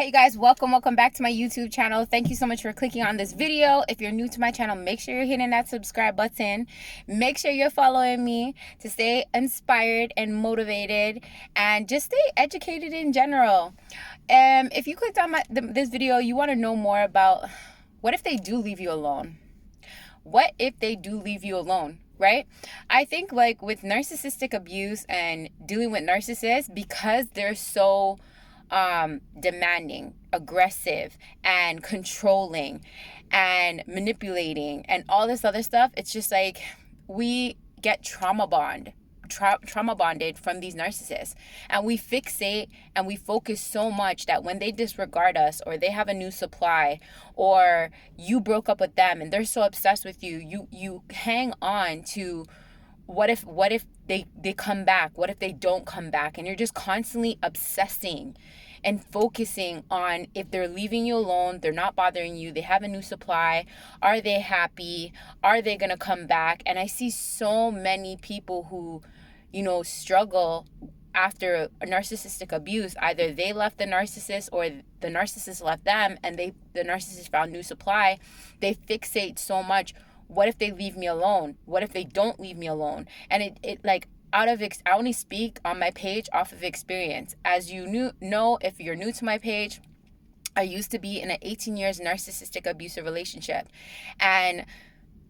Hey guys, welcome back to my YouTube channel. Thank you so much for clicking on this video. If you're new to my channel, make sure you're hitting that subscribe button. Make sure you're following me to stay inspired and motivated and just stay educated in general. If you clicked on this video, you want to know more about what if they do leave you alone? What if they do leave you alone? Right? I think like with narcissistic abuse and dealing with narcissists, because they're so demanding, aggressive, and controlling and manipulating and all this other stuff, it's just like we get trauma bonded from these narcissists, and we fixate and we focus so much that when they disregard us, or they have a new supply, or you broke up with them and they're so obsessed with you hang on to what if they come back, what if they don't come back, and you're just constantly obsessing and focusing on if they're leaving you alone, they're not bothering you, they have a new supply, are they happy, are they gonna come back? And I see so many people who struggle after a narcissistic abuse. Either they left the narcissist or the narcissist left them, and the narcissist found new supply. They fixate so much. What if they leave me alone? What if they don't leave me alone? And it like I only speak on my page off of experience. As you know, if you're new to my page, I used to be in an 18 years narcissistic abusive relationship, and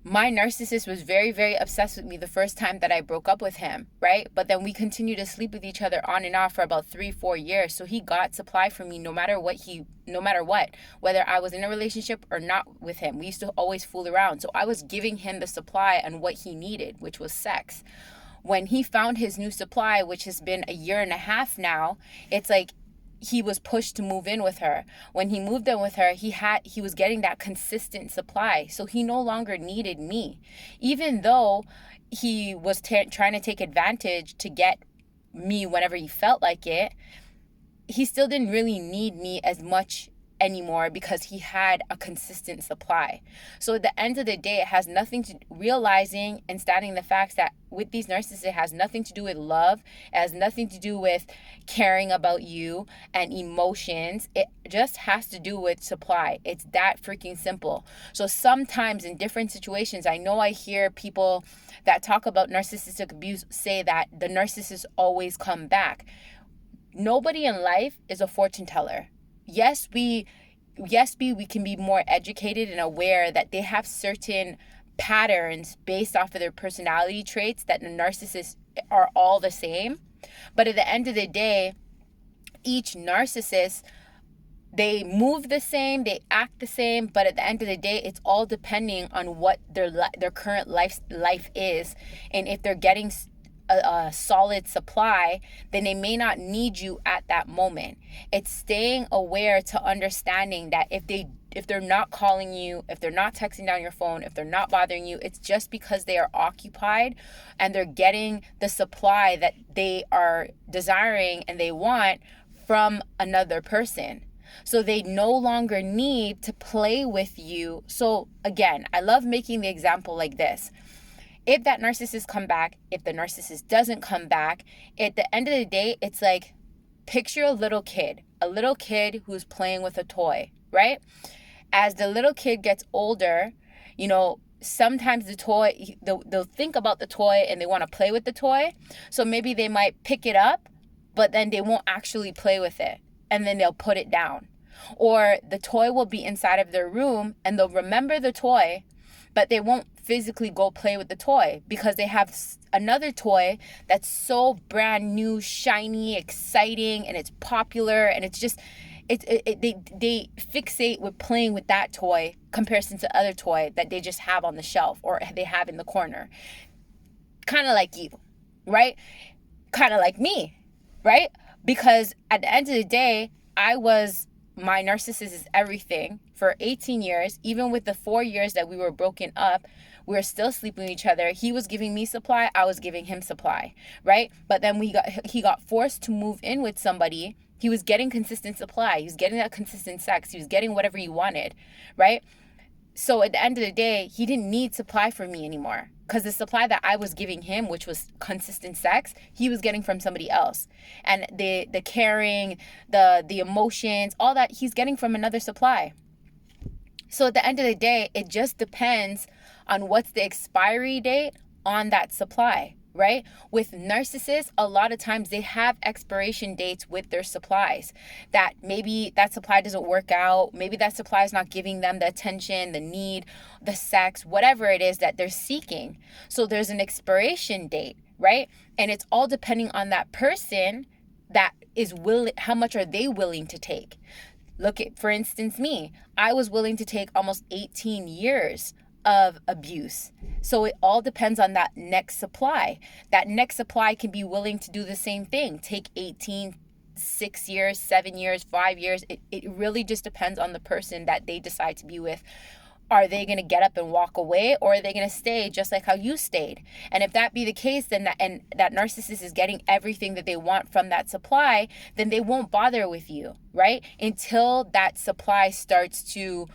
my narcissist was very, very obsessed with me the first time that I broke up with him, right? But then we continued to sleep with each other on and off for about 3-4 years. So he got supply from me no matter what, whether I was in a relationship or not with him. We used to always fool around. So I was giving him the supply and what he needed, which was sex. When he found his new supply, which has been a year and a half now, it's like he was pushed to move in with her. When he moved in with her, he was getting that consistent supply. So he no longer needed me. Even though he was trying to take advantage to get me whenever he felt like it, he still didn't really need me as much anymore because he had a consistent supply. So at the end of the day, it has nothing to realizing and standing the facts that with these narcissists, it has nothing to do with love. It has nothing to do with caring about you and emotions. It just has to do with supply. It's that freaking simple. So sometimes in different situations, I know I hear people that talk about narcissistic abuse say that the narcissists always come back. Nobody in life is a fortune teller. Yes, we can be more educated and aware that they have certain patterns based off of their personality traits, that the narcissists are all the same. But at the end of the day, each narcissist, they move the same, they act the same, but at the end of the day, it's all depending on what their current life is. And if they're getting a solid supply, then they may not need you at that moment. It's staying aware to understanding that if they're not calling you, if they're not texting down your phone, if they're not bothering you, it's just because they are occupied and they're getting the supply that they are desiring and they want from another person. So they no longer need to play with you. So again, I love making the example like this. If that narcissist come back, if the narcissist doesn't come back, at the end of the day, it's like, picture a little kid who's playing with a toy, right? As the little kid gets older, sometimes the toy, they'll think about the toy and they want to play with the toy. So maybe they might pick it up, but then they won't actually play with it. And then they'll put it down. Or the toy will be inside of their room and they'll remember the toy, but they won't physically go play with the toy because they have another toy that's so brand new, shiny, exciting, and it's popular, and it's just they fixate with playing with that toy comparison to other toy that they just have on the shelf or they have in the corner. Kind of like you, right? Kind of like me, right? Because at the end of the day, my narcissist is everything for 18 years. Even with the 4 years that we were broken up, we were still sleeping with each other. He was giving me supply, I was giving him supply, right? But then he got forced to move in with somebody. He was getting consistent supply. He was getting that consistent sex. He was getting whatever he wanted, right? So at the end of the day, he didn't need supply from me anymore, because the supply that I was giving him, which was consistent sex, he was getting from somebody else. And the caring, the emotions, all that, he's getting from another supply. So at the end of the day, it just depends on what's the expiry date on that supply, right? With narcissists, a lot of times they have expiration dates with their supplies, that maybe that supply doesn't work out. Maybe that supply is not giving them the attention, the need, the sex, whatever it is that they're seeking. So there's an expiration date, right? And it's all depending on that person that is willing, how much are they willing to take? Look at, for instance, me. I was willing to take almost 18 years of abuse. So it all depends on that next supply. That next supply can be willing to do the same thing. Take 18, 6 years, 7 years, 5 years. It really just depends on the person that they decide to be with. Are they going to get up and walk away, or are they going to stay just like how you stayed? And if that be the case, then that narcissist is getting everything that they want from that supply, then they won't bother with you, right? Until that supply starts to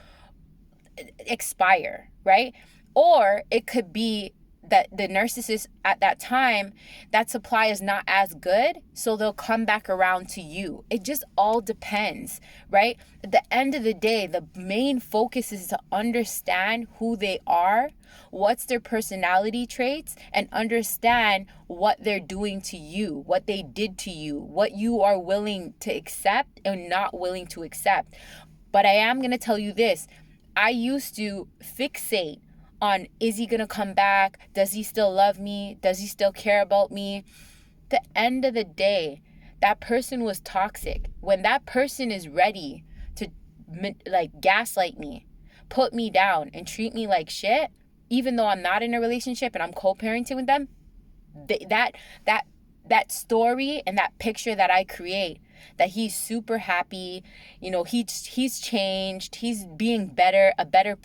expire, right? Or it could be that the narcissist at that time, that supply is not as good, so they'll come back around to you. It just all depends, right? At the end of the day, the main focus is to understand who they are, what's their personality traits, and understand what they're doing to you, what they did to you, what you are willing to accept and not willing to accept. But I am going to tell you this. I used to fixate on, is he going to come back? Does he still love me? Does he still care about me? At the end of the day, that person was toxic. When that person is ready to like gaslight me, put me down, and treat me like shit, even though I'm not in a relationship and I'm co-parenting with them, that story and that picture that I create, that he's super happy, he's changed, he's being better, a better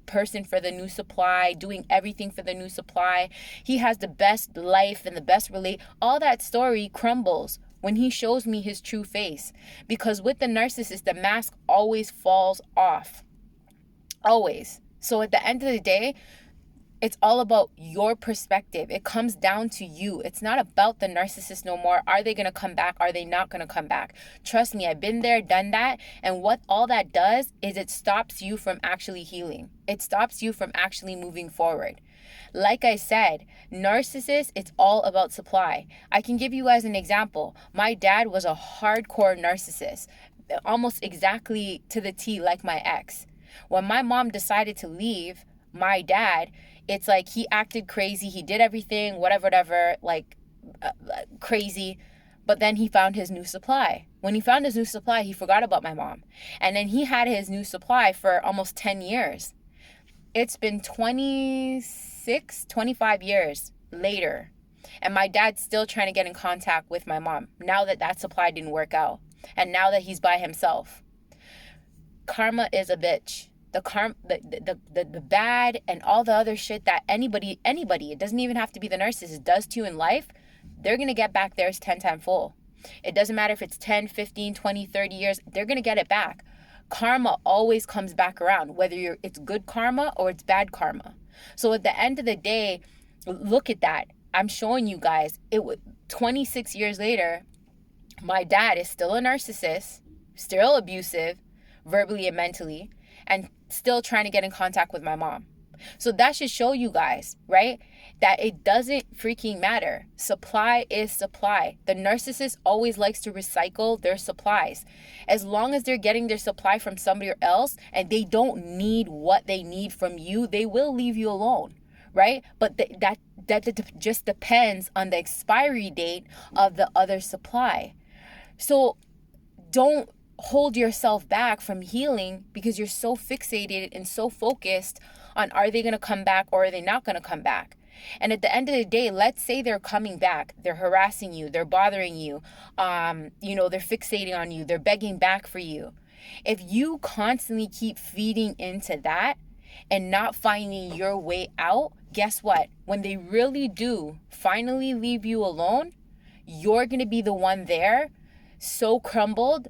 person for the new supply, doing everything for the new supply, he has the best life and the best all that story crumbles when he shows me his true face. Because with the narcissist, the mask always falls off. Always. So at the end of the day, it's all about your perspective. It comes down to you. It's not about the narcissist no more. Are they going to come back? Are they not going to come back? Trust me, I've been there, done that. And what all that does is it stops you from actually healing. It stops you from actually moving forward. Like I said, narcissist, it's all about supply. I can give you guys an example. My dad was a hardcore narcissist, almost exactly to the T like my ex. When my mom decided to leave my dad, it's like he acted crazy. He did everything, whatever, like crazy. But then he found his new supply. When he found his new supply, he forgot about my mom. And then he had his new supply for almost 10 years. It's been 26, 25 years later. And my dad's still trying to get in contact with my mom now that supply didn't work out. And now that he's by himself. Karma is a bitch. The bad and all the other shit that anybody, it doesn't even have to be the narcissist, does to you in life, they're going to get back theirs 10 times full. It doesn't matter if it's 10, 15, 20, 30 years, they're going to get it back. Karma always comes back around, whether it's good karma or it's bad karma. So at the end of the day, look at that. I'm showing you guys, 26 years later, my dad is still a narcissist, still abusive, verbally and mentally, and still trying to get in contact with my mom. So that should show you guys, right, that it doesn't freaking matter. Supply is supply. The narcissist always likes to recycle their supplies. As long as they're getting their supply from somebody else and they don't need what they need from you, they will leave you alone, right? But that just depends on the expiry date of the other supply. So don't hold yourself back from healing because you're so fixated and so focused on, are they going to come back or are they not going to come back? And at the end of the day, let's say they're coming back, they're harassing you, they're bothering you, they're fixating on you, they're begging back for you. If you constantly keep feeding into that and not finding your way out, guess what? When they really do finally leave you alone, you're going to be the one there so crumbled,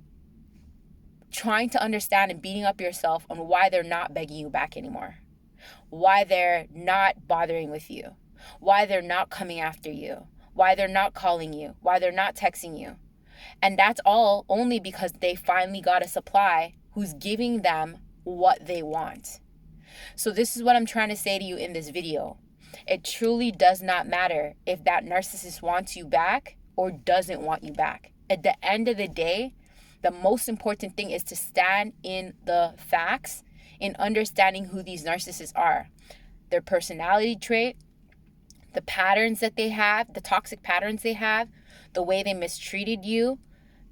trying to understand and beating up yourself on why they're not begging you back anymore, why they're not bothering with you, why they're not coming after you, why they're not calling you, why they're not texting you. And that's all only because they finally got a supply who's giving them what they want. So this is what I'm trying to say to you in this video. It truly does not matter if that narcissist wants you back or doesn't want you back. At the end of the day, the most important thing is to stand in the facts in understanding who these narcissists are, their personality trait, the patterns that they have, the toxic patterns they have, the way they mistreated you,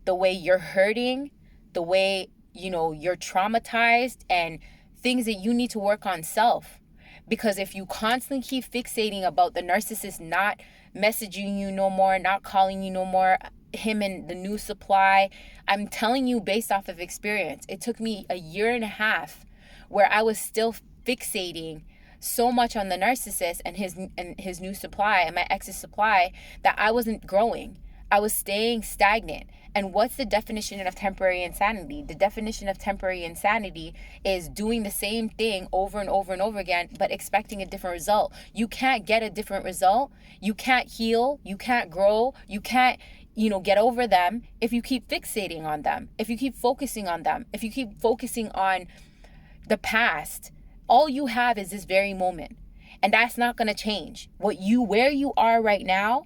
the way you're hurting, the way, you're traumatized, and things that you need to work on self. Because if you constantly keep fixating about the narcissist not messaging you no more, not calling you no more, him and the new supply, I'm telling you based off of experience, it took me 1.5 years where I was still fixating so much on the narcissist and his new supply and my ex's supply that I wasn't growing. I was staying stagnant. And what's the definition of temporary insanity? The definition of temporary insanity is doing the same thing over and over and over again, but expecting a different result. You can't get a different result. You can't heal. You can't grow. You can't, get over them if you keep fixating on them, if you keep focusing on them, if you keep focusing on the past. All you have is this very moment. And that's not going to change. Where you are right now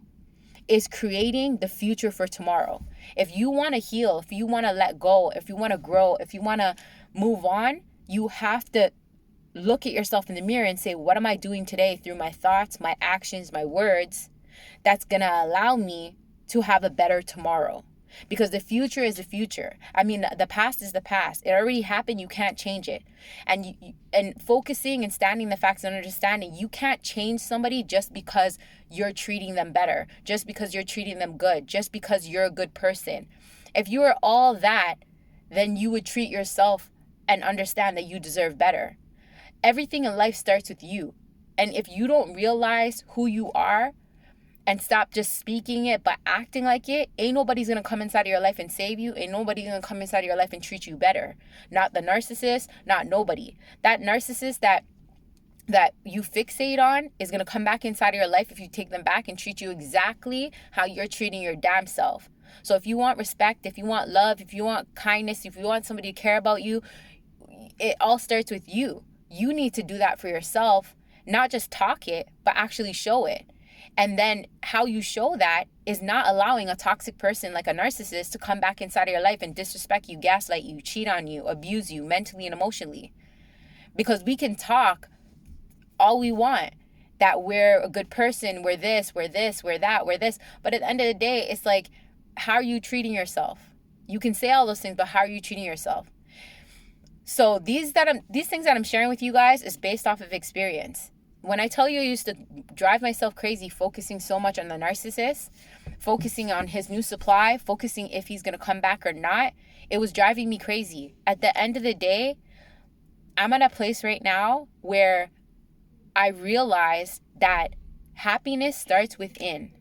is creating the future for tomorrow. If you want to heal, if you want to let go, if you want to grow, if you want to move on, you have to look at yourself in the mirror and say, what am I doing today through my thoughts, my actions, my words, that's going to allow me to have a better tomorrow? Because the future is the future. I mean, the past is the past. It already happened. You can't change it. And focusing and standing the facts and understanding, you can't change somebody just because you're treating them better, just because you're treating them good, just because you're a good person. If you were all that, then you would treat yourself and understand that you deserve better. Everything in life starts with you. And if you don't realize who you are, and stop just speaking it but acting like it, ain't nobody's gonna come inside of your life and save you. Ain't nobody gonna come inside of your life and treat you better. Not the narcissist, not nobody. That narcissist that you fixate on is gonna come back inside of your life if you take them back and treat you exactly how you're treating your damn self. So if you want respect, if you want love, if you want kindness, if you want somebody to care about you, it all starts with you. You need to do that for yourself, not just talk it, but actually show it. And then how you show that is not allowing a toxic person like a narcissist to come back inside of your life and disrespect you, gaslight you, cheat on you, abuse you mentally and emotionally. Because we can talk all we want, that we're a good person, we're this, we're that, we're this. But at the end of the day, it's like, how are you treating yourself? You can say all those things, but how are you treating yourself? So these things that I'm sharing with you guys is based off of experience. When I tell you I used to drive myself crazy focusing so much on the narcissist, focusing on his new supply, focusing if he's going to come back or not, it was driving me crazy. At the end of the day, I'm at a place right now where I realize that happiness starts within.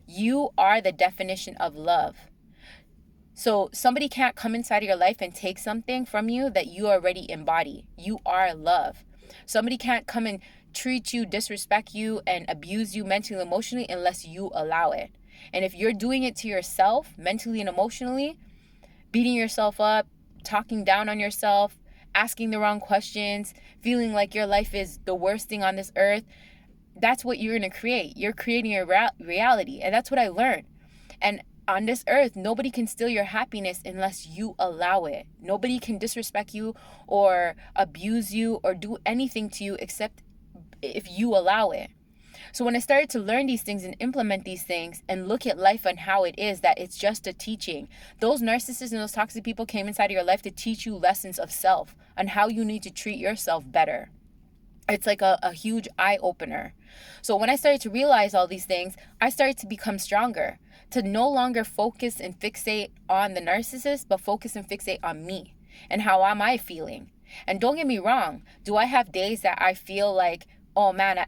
You are the definition of love. So somebody can't come inside of your life and take something from you that you already embody. You are love. Somebody can't come and treat you, disrespect you, and abuse you mentally and emotionally unless you allow it. And if you're doing it to yourself, mentally and emotionally, beating yourself up, talking down on yourself, asking the wrong questions, feeling like your life is the worst thing on this earth, that's what you're going to create. You're creating a reality. And that's what I learned. And on this earth, nobody can steal your happiness unless you allow it. Nobody can disrespect you or abuse you or do anything to you except if you allow it. So when I started to learn these things and implement these things and look at life and how it is, that it's just a teaching. Those narcissists and those toxic people came inside of your life to teach you lessons of self and how you need to treat yourself better. It's like a huge eye opener. So when I started to realize all these things, I started to become stronger, to no longer focus and fixate on the narcissist, but focus and fixate on me and how am I feeling. And don't get me wrong, do I have days that I feel like, oh man,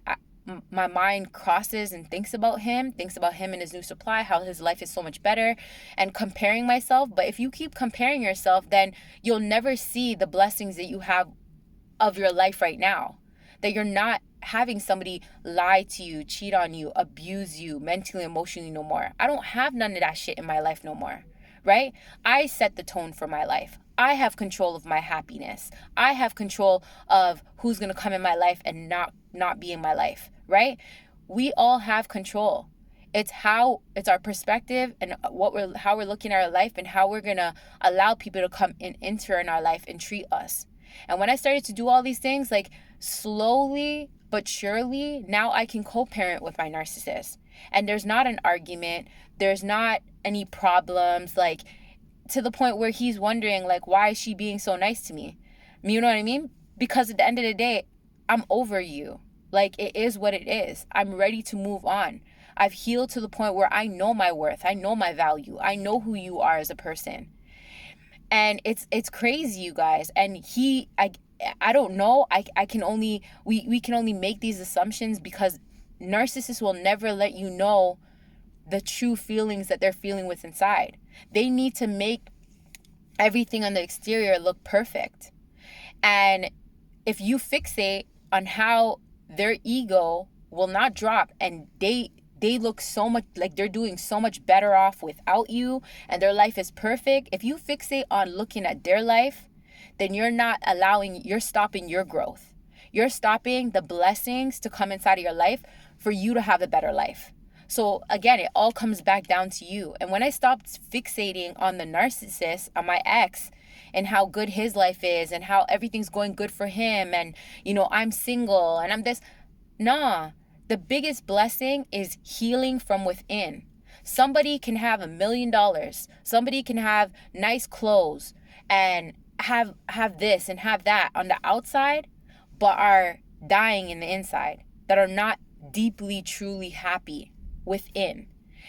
my mind crosses and thinks about him and his new supply, how his life is so much better, and comparing myself. But if you keep comparing yourself, then you'll never see the blessings that you have of your life right now. That you're not having somebody lie to you, cheat on you, abuse you mentally, emotionally no more. I don't have none of that shit in my life no more, right? I set the tone for my life. I have control of my happiness. I have control of who's going to come in my life and not be in my life, right? We all have control. It's our perspective and how we're looking at our life, and how we're going to allow people to come and enter in our life and treat us. And when I started to do all these things, like, slowly but surely, now I can co-parent with my narcissist. And there's not an argument. There's not any problems, like, to the point where he's wondering, like, why is she being so nice to me? You know what I mean? Because at the end of the day, I'm over you. Like, it is what it is. I'm ready to move on. I've healed to the point where I know my worth. I know my value. I know who you are as a person. And it's crazy, you guys. And I don't know. We can only make these assumptions because narcissists will never let you know the true feelings that they're feeling with inside. They need to make everything on the exterior look perfect. And if you fixate on how their ego will not drop, and they look so much like they're doing so much better off without you, and their life is perfect, if you fixate on looking at their life, then you're stopping your growth. You're stopping the blessings to come inside of your life for you to have a better life. So again, it all comes back down to you. And when I stopped fixating on the narcissist, on my ex, and how good his life is, and how everything's going good for him, and, I'm single, and I'm this. Nah, the biggest blessing is healing from within. Somebody can have $1 million. Somebody can have nice clothes and have this and have that on the outside, but are dying in the inside, that are not deeply, truly happy within.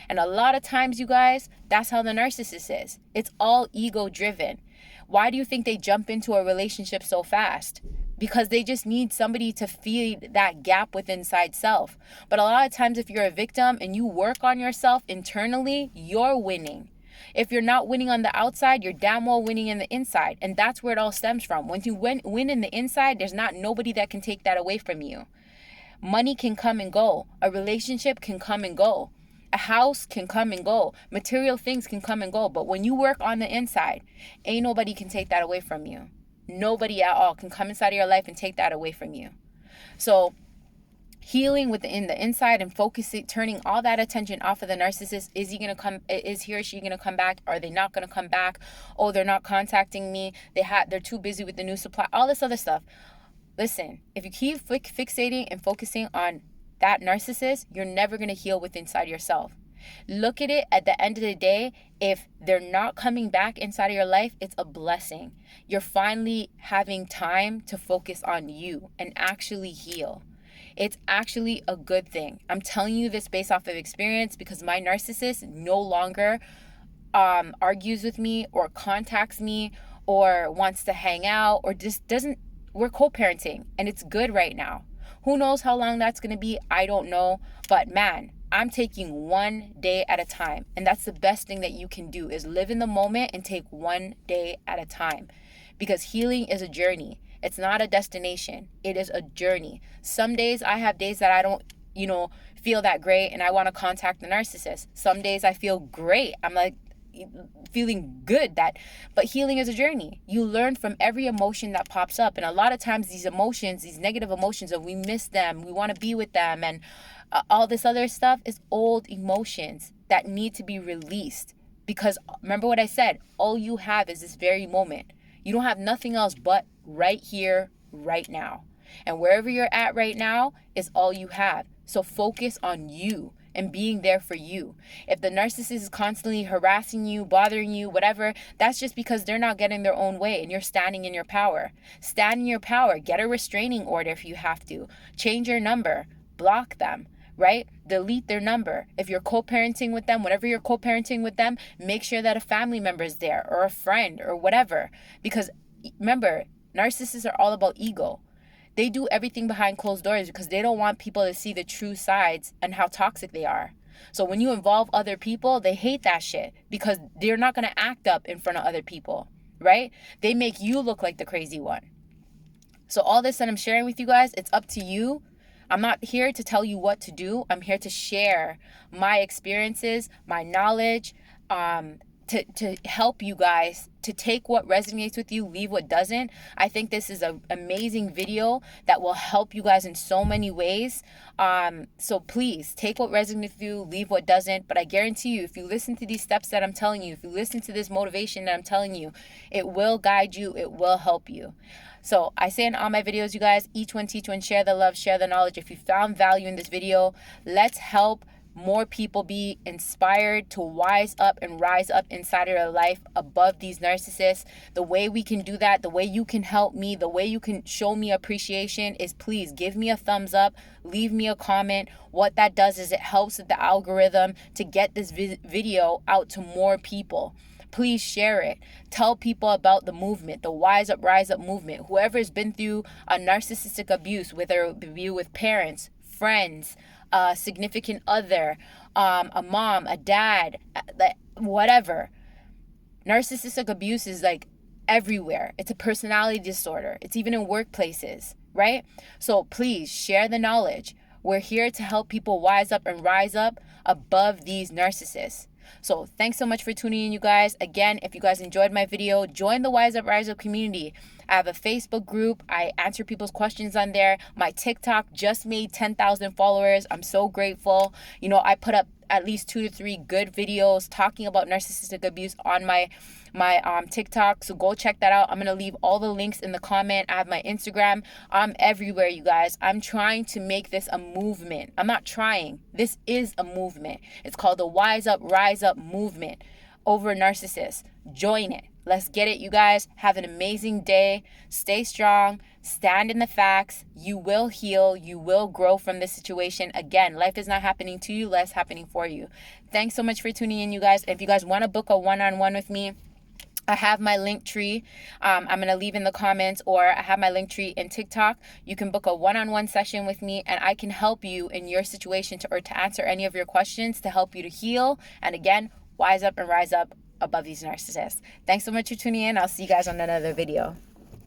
And a lot of times, you guys, that's how the narcissist is. It's all ego driven. Why do you think they jump into a relationship so fast? Because they just need somebody to feed that gap with inside self. But a lot of times, if you're a victim and you work on yourself internally, you're winning. If you're not winning on the outside, you're damn well winning in the inside. And that's where it all stems from. When you win in the inside, there's not nobody that can take that away from you. Money can come and go. A relationship can come and go. A house can come and go. Material things can come and go. But when you work on the inside, ain't nobody can take that away from you. Nobody at all can come inside of your life and take that away from you. So healing within the inside and focusing, turning all that attention off of the narcissist. Is he or she gonna come back? Are they not gonna come back? Oh, they're not contacting me. They're too busy with the new supply. All this other stuff. Listen, if you keep fixating and focusing on that narcissist, you're never gonna heal within inside yourself. Look at it at the end of the day. If they're not coming back inside of your life, it's a blessing. You're finally having time to focus on you and actually heal. It's actually a good thing. I'm telling you this based off of experience, because my narcissist no longer argues with me or contacts me or wants to hang out or just doesn't. We're co-parenting and it's good right now. Who knows how long that's going to be? I don't know. But man, I'm taking one day at a time. And that's the best thing that you can do, is live in the moment and take one day at a time. Because healing is a journey. It's not a destination. It is a journey. Some days I have days that I don't, feel that great and I want to contact the narcissist. Some days I feel great. I'm like feeling good, but healing is a journey. You learn from every emotion that pops up. And a lot of times these emotions, these negative emotions, and we miss them, we want to be with them, and all this other stuff is old emotions that need to be released. Because remember what I said, all you have is this very moment. You don't have nothing else but right here, right now. And wherever you're at right now is all you have. So focus on you and being there for you. If the narcissist is constantly harassing you, bothering you, whatever, that's just because they're not getting their own way and you're standing in your power. Stand in your power. Get a restraining order if you have to. Change your number. Block them, right? Delete their number. If you're co-parenting with them, whenever you're co-parenting with them, make sure that a family member is there or a friend or whatever. Because remember, narcissists are all about ego. They do everything behind closed doors because they don't want people to see the true sides and how toxic they are. So when you involve other people, they hate that shit because they're not going to act up in front of other people, right? They make you look like the crazy one. So all this that I'm sharing with you guys, it's up to you. I'm not here to tell you what to do. I'm here to share my experiences, my knowledge, to help you guys to take what resonates with you, leave what doesn't. I think this is an amazing video that will help you guys in so many ways. So please take what resonates with you, leave what doesn't. But I guarantee you, if you listen to these steps that I'm telling you, if you listen to this motivation that I'm telling you, it will guide you, it will help you. So I say in all my videos, you guys, each one teach one, share the love, share the knowledge. If you found value in this video, let's help more people be inspired to wise up and rise up inside of their life above these narcissists. The way we can do that, the way you can help me, the way you can show me appreciation is please give me a thumbs up, leave me a comment. What that does is it helps with the algorithm to get this video out to more people. Please share it. Tell people about the movement, the Wise Up, Rise Up movement. Whoever has been through a narcissistic abuse, whether it be with parents, friends, a significant other, a mom, a dad, whatever. Narcissistic abuse is like everywhere. It's a personality disorder. It's even in workplaces, right? So please share the knowledge. We're here to help people wise up and rise up above these narcissists. So thanks so much for tuning in, you guys. Again, if you guys enjoyed my video, join the Wise Up Rise Up community. I have a Facebook group. I answer people's questions on there. My TikTok just made 10,000 followers. I'm so grateful. You know, I put up at least 2 to 3 good videos talking about narcissistic abuse on my TikTok. So go check that out. I'm going to leave all the links in the comment. I have my Instagram. I'm everywhere, you guys. I'm trying to make this a movement. I'm not trying. This is a movement. It's called the Wise Up, Rise Up movement over narcissists. Join it. Let's get it, you guys. Have an amazing day. Stay strong. Stand in the facts. You will heal. You will grow from this situation. Again, life is not happening to you. Life's happening for you. Thanks so much for tuning in, you guys. If you guys want to book a one-on-one with me, I have my link tree. I'm going to leave in the comments, or I have my link tree in TikTok. You can book a one-on-one session with me, and I can help you in your situation to answer any of your questions, to help you to heal. And again, wise up and rise up above these narcissists. Thanks so much for tuning in. I'll see you guys on another video.